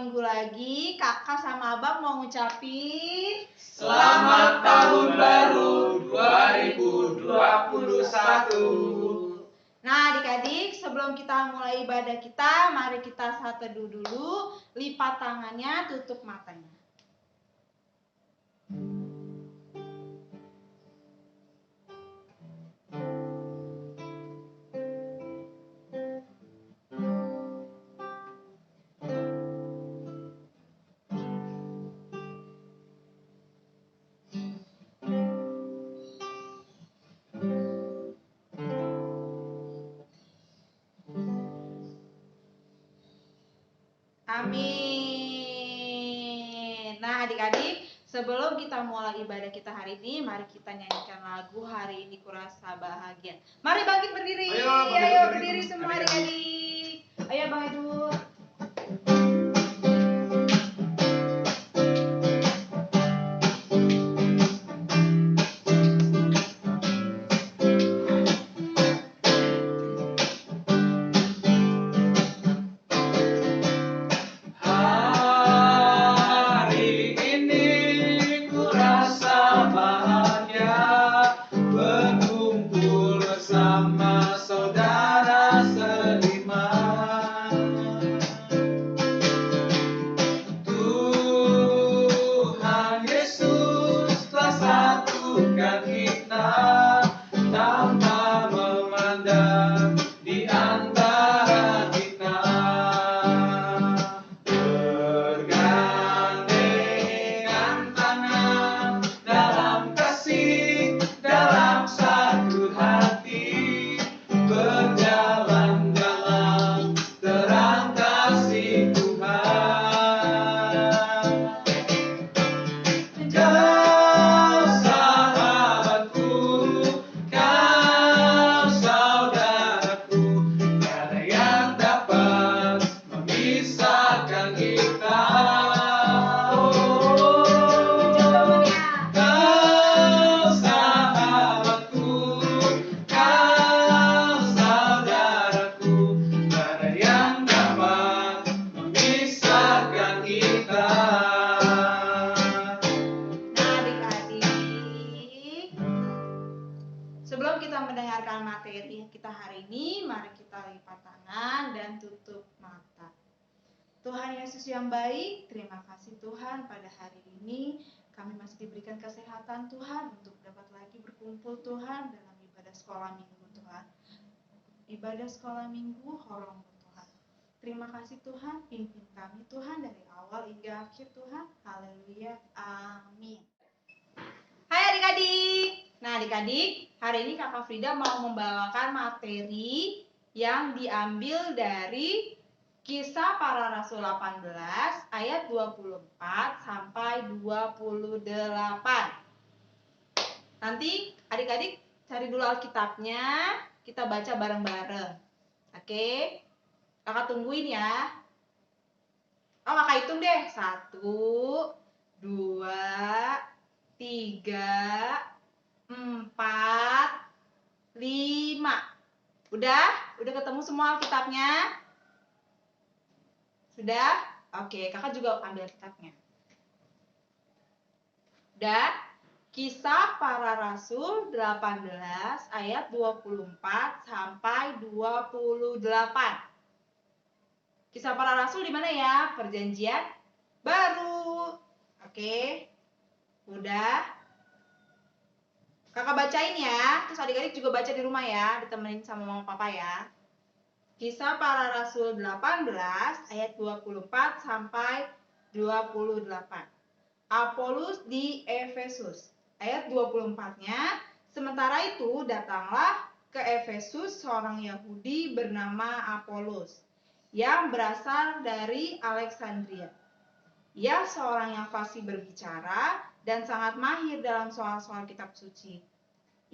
minggu lagi kakak sama abang mau ngucapin Selamat Tahun Baru 2021. Nah adik-adik, sebelum kita mulai ibadah kita, mari kita saat teduh dulu. Lipat tangannya, tutup matanya. Amin. Nah adik-adik, sebelum kita mulai ibadah kita hari ini, mari kita nyanyikan lagu Hari Ini Kurasa Bahagia. Mari bangkit berdiri. Ayo berdiri semua adik-adik. Ayo Bang Edu. Sebelum kita mendengarkan materi kita hari ini, mari kita lipat tangan dan tutup mata. Tuhan Yesus yang baik, terima kasih Tuhan pada hari ini kami masih diberikan kesehatan Tuhan untuk dapat lagi berkumpul Tuhan dalam ibadah sekolah minggu Tuhan. Ibadah sekolah minggu Horongbo Tuhan. Terima kasih Tuhan, pimpin kami Tuhan dari awal hingga akhir Tuhan. Haleluya, amin. Hai adik-adik. Nah adik-adik, hari ini Kakak Frida mau membawakan materi yang diambil dari Kisah Para Rasul 18 ayat 24 sampai 28. Nanti adik-adik cari dulu Alkitabnya, kita baca bareng-bareng. Oke? Kakak tungguin ya. Oh kakak hitung deh. 1, 2, 3, 4, 5. Udah ketemu semua Alkitabnya? Sudah? Oke, kakak juga ambil kitabnya. Udah? Kisah Para Rasul 18 ayat 24 sampai 28. Kisah Para Rasul di mana ya? Perjanjian Baru. Oke. Udah? Kakak bacain ya, terus adik-adik juga baca di rumah ya, ditemenin sama mama papa ya. Kisah Para Rasul 18 ayat 24 sampai 28. Apolus di Efesus. Ayat 24-nya, sementara itu datanglah ke Efesus seorang Yahudi bernama Apolus yang berasal dari Alexandria. Ia seorang yang fasih berbicara dan sangat mahir dalam soal-soal kitab suci.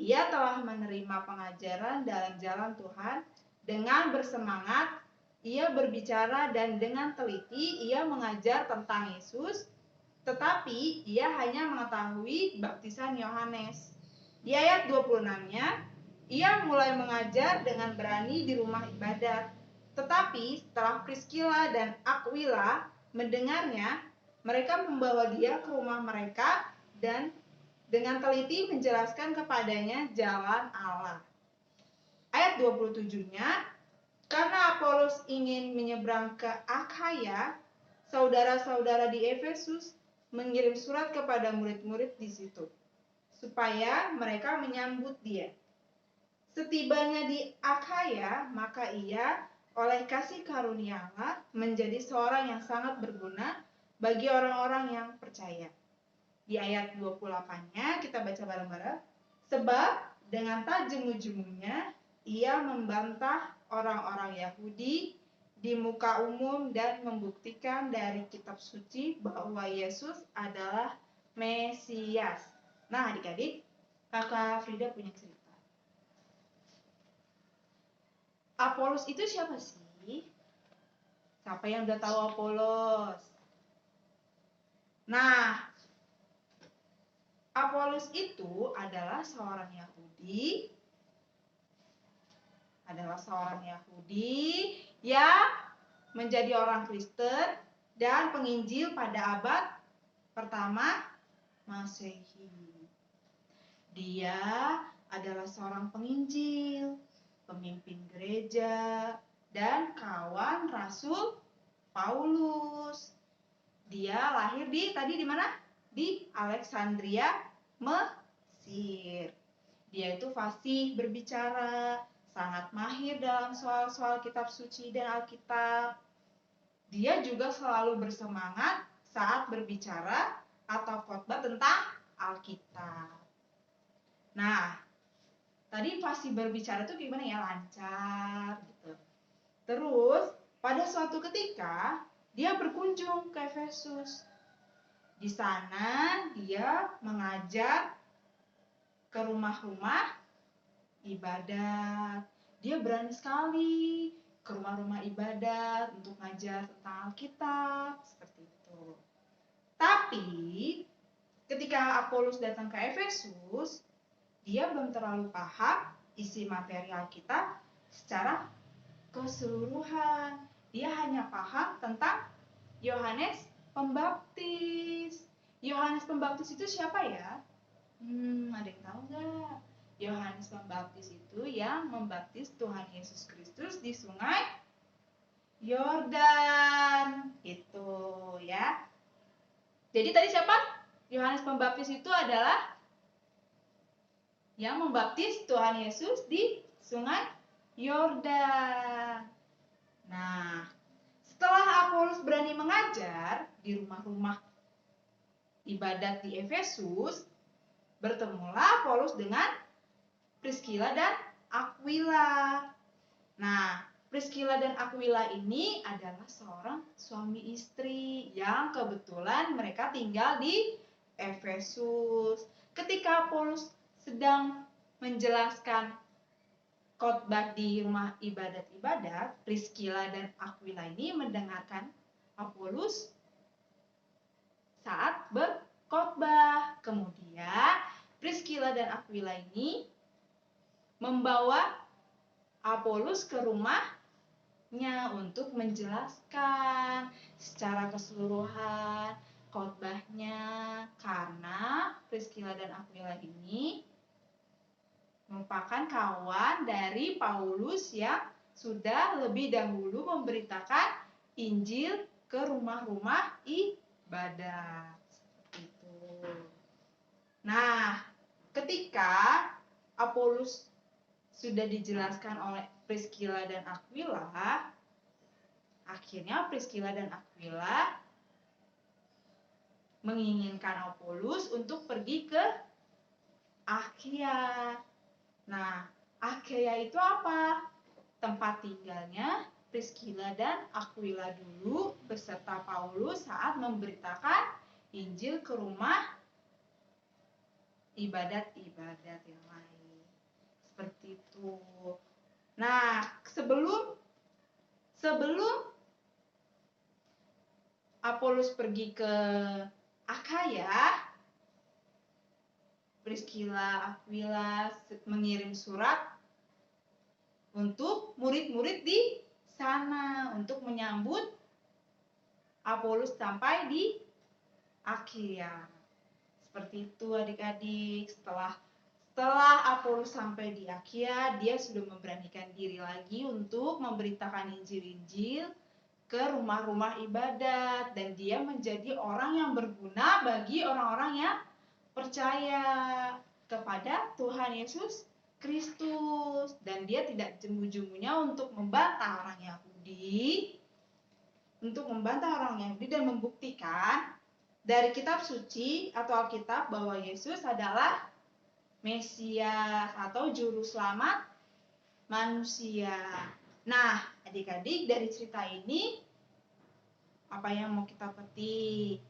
Ia telah menerima pengajaran dalam jalan Tuhan. Dengan bersemangat, ia berbicara dan dengan teliti ia mengajar tentang Yesus, tetapi ia hanya mengetahui baptisan Yohanes. Di ayat 26-nya, ia mulai mengajar dengan berani di rumah ibadat. Tetapi setelah Priskila dan Aquila mendengarnya, mereka membawa dia ke rumah mereka dan dengan teliti menjelaskan kepadanya jalan Allah. Ayat 27-nya, karena Apolos ingin menyeberang ke Akhaya, saudara-saudara di Efesus mengirim surat kepada murid-murid di situ, supaya mereka menyambut dia. Setibanya di Akhaya, maka ia oleh kasih karunia Allah menjadi seorang yang sangat berguna bagi orang-orang yang percaya. Di ayat 28-nya kita baca bareng-bareng. Sebab dengan tajam-jumunya ia membantah orang-orang Yahudi di muka umum dan membuktikan dari kitab suci bahwa Yesus adalah Mesias. Nah, adik-adik, Kakak Frida punya cerita. Apolos itu siapa sih? Siapa yang udah tahu Apolos? Nah, Apolos itu adalah seorang Yahudi yang menjadi orang Kristen dan penginjil pada abad pertama Masehi. Dia adalah seorang penginjil, pemimpin gereja, dan kawan Rasul Paulus. Dia lahir di mana? Di Alexandria, Mesir. Dia itu fasih berbicara, sangat mahir dalam soal-soal kitab suci dan Alkitab. Dia juga selalu bersemangat saat berbicara atau khotbah tentang Alkitab. Nah, tadi fasih berbicara itu gimana ya? Lancar gitu. Terus, pada suatu ketika dia berkunjung ke Efesus. Di sana dia mengajar ke rumah-rumah ibadat. Dia berani sekali ke rumah-rumah ibadat untuk mengajar tentang Alkitab, seperti itu. Tapi ketika Apolos datang ke Efesus, dia belum terlalu paham isi materi Alkitab secara keseluruhan. Dia hanya paham tentang Yohanes Pembaptis. Yohanes Pembaptis itu siapa ya? Ada yang tahu nggak? Yohanes Pembaptis itu yang membaptis Tuhan Yesus Kristus di sungai Yordan. Itu ya. Jadi tadi siapa? Yohanes Pembaptis itu adalah yang membaptis Tuhan Yesus di sungai Yordan. Nah, setelah Apolos berani mengajar di rumah-rumah ibadat di Efesus, bertemulah Paulus dengan Priscilla dan Aquila. Nah, Priscilla dan Aquila ini adalah seorang suami istri yang kebetulan mereka tinggal di Efesus. Ketika Paulus sedang menjelaskan khotbah di rumah ibadat, Priscilla dan Aquila ini mendengarkan Apolos saat berkhotbah. Kemudian Priscilla dan Aquila ini membawa Apolos ke rumahnya untuk menjelaskan secara keseluruhan khotbahnya, karena Priscilla dan Aquila ini merupakan kawan dari Paulus yang sudah lebih dahulu memberitakan Injil ke rumah-rumah ibadat. Seperti itu. Nah, ketika Apolos sudah dijelaskan oleh Priscilla dan Aquila, akhirnya Priscilla dan Aquila menginginkan Apolos untuk pergi ke Achaia. Nah, Achaia itu apa? Tempat tinggalnya Priscilla dan Aquila dulu beserta Paulus saat memberitakan Injil ke rumah ibadat-ibadat yang lain. Seperti itu. Nah, sebelum Apolos pergi ke Achaia, Priscilla, Aquila mengirim surat untuk murid-murid di sana untuk menyambut Apolos sampai di Akhia. Seperti itu adik-adik. Setelah Apolos sampai di Akhia, dia sudah memberanikan diri lagi untuk memberitakan Injil-Injil ke rumah-rumah ibadat, dan dia menjadi orang yang berguna bagi orang-orang yang percaya kepada Tuhan Yesus Kristus. Dan dia tidak jemu-jemunya untuk membantah orang Yahudi dan membuktikan dari kitab suci atau Alkitab bahwa Yesus adalah Mesias atau juru selamat manusia. Nah, adik-adik, dari cerita ini apa yang mau kita petik?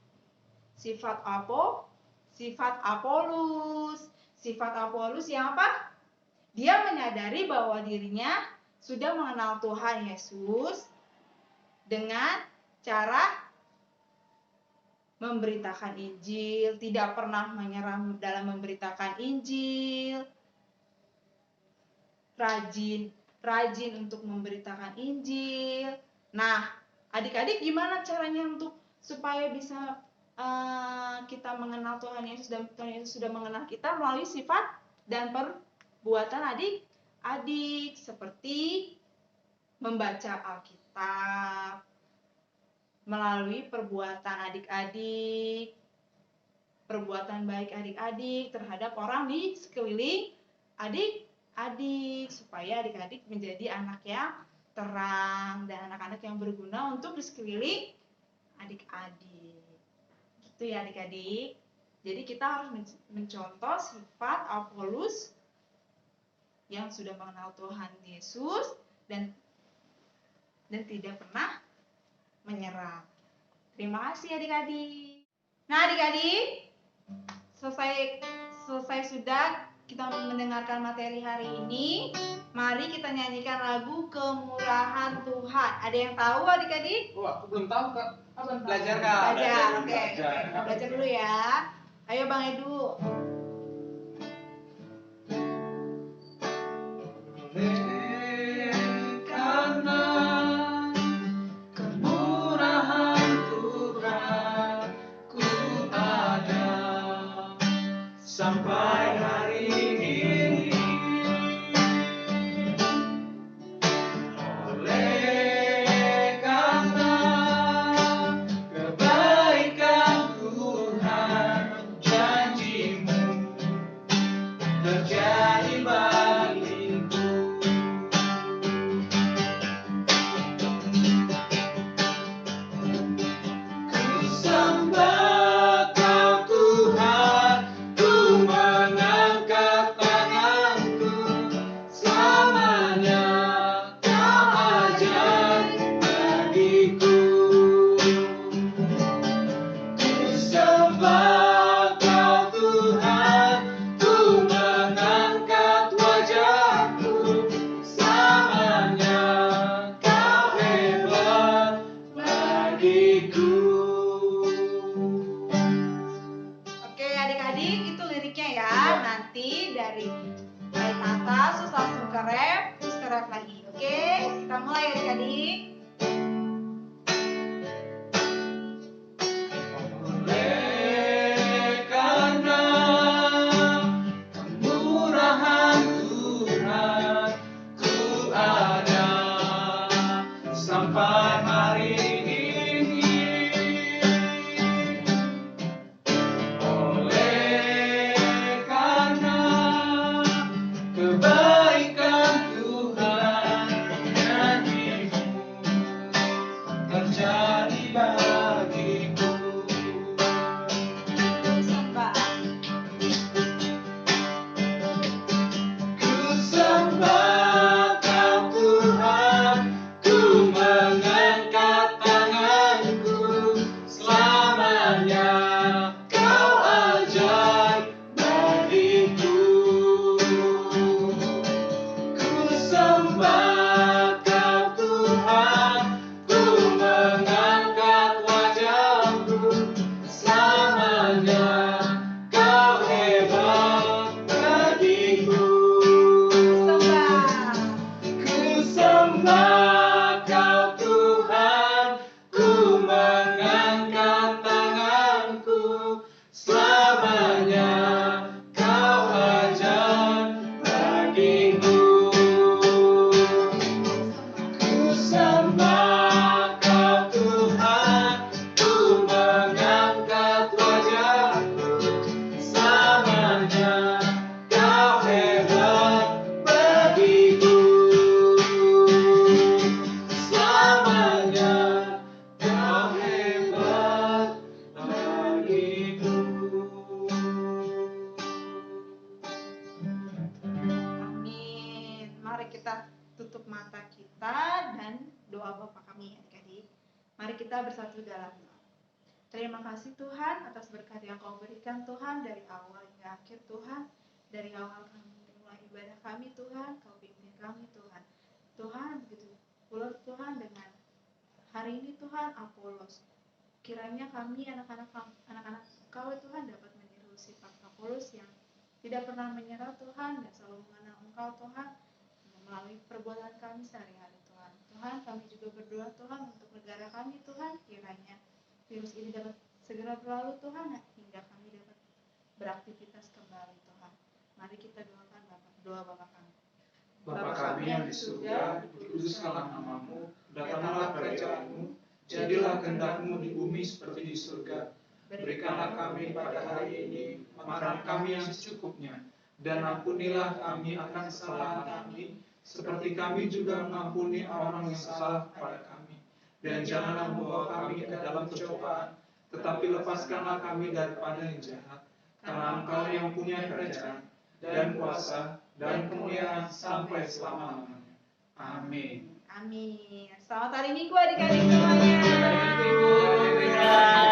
Sifat Apolos. Sifat Apolos yang apa? Dia menyadari bahwa dirinya sudah mengenal Tuhan Yesus dengan cara memberitakan Injil, tidak pernah menyerah dalam memberitakan Injil, rajin untuk memberitakan Injil. Nah, adik-adik, gimana caranya supaya bisa kita mengenal Tuhan Yesus dan Tuhan Yesus sudah mengenal kita melalui sifat dan perbuatan adik-adik, seperti membaca Alkitab, melalui perbuatan adik-adik, perbuatan baik adik-adik terhadap orang di sekeliling adik-adik, supaya adik-adik menjadi anak yang terang dan anak-anak yang berguna untuk di sekeliling adik-adik. Gitu ya adik-adik. Jadi kita harus mencontoh sifat Apolos yang sudah mengenal Tuhan Yesus dan tidak pernah menyerah. Terima kasih adik-adik. Nah adik-adik, selesai sudah kita mendengarkan materi hari ini. Mari kita nyanyikan lagu Kemurahan Tuhan. Ada yang tahu adik-adik? Oh, aku belum tahu, Kak. Belajar, Kak. Belajar, oke. Kita belajar dulu ya. Ayo Bang Edu. Karena kemurahan Tuhan ku ada sampai hari ini. Oleh karena kebaikan Tuhan, janji-Mu terjadi bagiku. Ku sembah Kau Tuhan, ku mengangkat tanganku, selamanya Kau ajaib bagiku. Ku sembah Kau Tuhan, ku mengangkat wajahku, selamanya Kau hebat bagiku. Oke adik-adik, itu liriknya ya. Nanti dari bait atas terus langsung ke ref, terus ke ref lagi. Oke, kita mulai adik-adik. Oleh karena kemurahan Tuhan ku ada sampai hari ini. Oleh karena kebaikan Tuhan, janji-Mu terjadi bagiku. Sembah. Ku sembah Kau Tuhan, ku mengangkat tanganku, selamanya Kau ajaib bagiku. Ku sembah Kau Tuhan, ku mengangkat wajahku, selamanya Kau hebat bagiku. Sembah. kita tutup mata kita dan doa Bapa kami adik-adik. Mari kita bersatu dalam doa. Terima kasih Tuhan atas berkat yang Kau berikan Tuhan dari awal hingga akhir Tuhan. Dari awal kami mulai ibadah kami Tuhan, Kau pimpin kami Tuhan. Tuhan begitu pula Tuhan dengan hari ini Tuhan Apolos. Kiranya kami anak-anak Kau Tuhan dapat meniru sifat Apolos yang tidak pernah menyerah Tuhan dan selalu mengenal Engkau Tuhan melalui perbuatan kami sehari-hari Tuhan. Tuhan kami juga berdoa Tuhan untuk negara kami Tuhan, kiranya virus ini dapat segera berlalu Tuhan hingga kami dapat beraktivitas kembali Tuhan. Mari kita doakan doa Bapa kami. Bapa kami yang di surga, dikuduskanlah namamu, datanglah kerajaanmu, jadilah kehendak-Mu di bumi seperti di surga. Berikanlah kami pada hari ini makan kami yang secukupnya, dan ampunilah kami akan kesalahan kami, seperti kami juga mengampuni orang yang salah kepada kami. Dan janganlah membawa kami ke dalam pencobaan, tetapi lepaskanlah kami daripada yang jahat. Karena Engkau yang punya kerajaan, dan kuasa, dan kemuliaan sampai selama-lamanya. Amin. Amin. Selamat hari Minggu adik-adik semuanya. Selamat hari Minggu.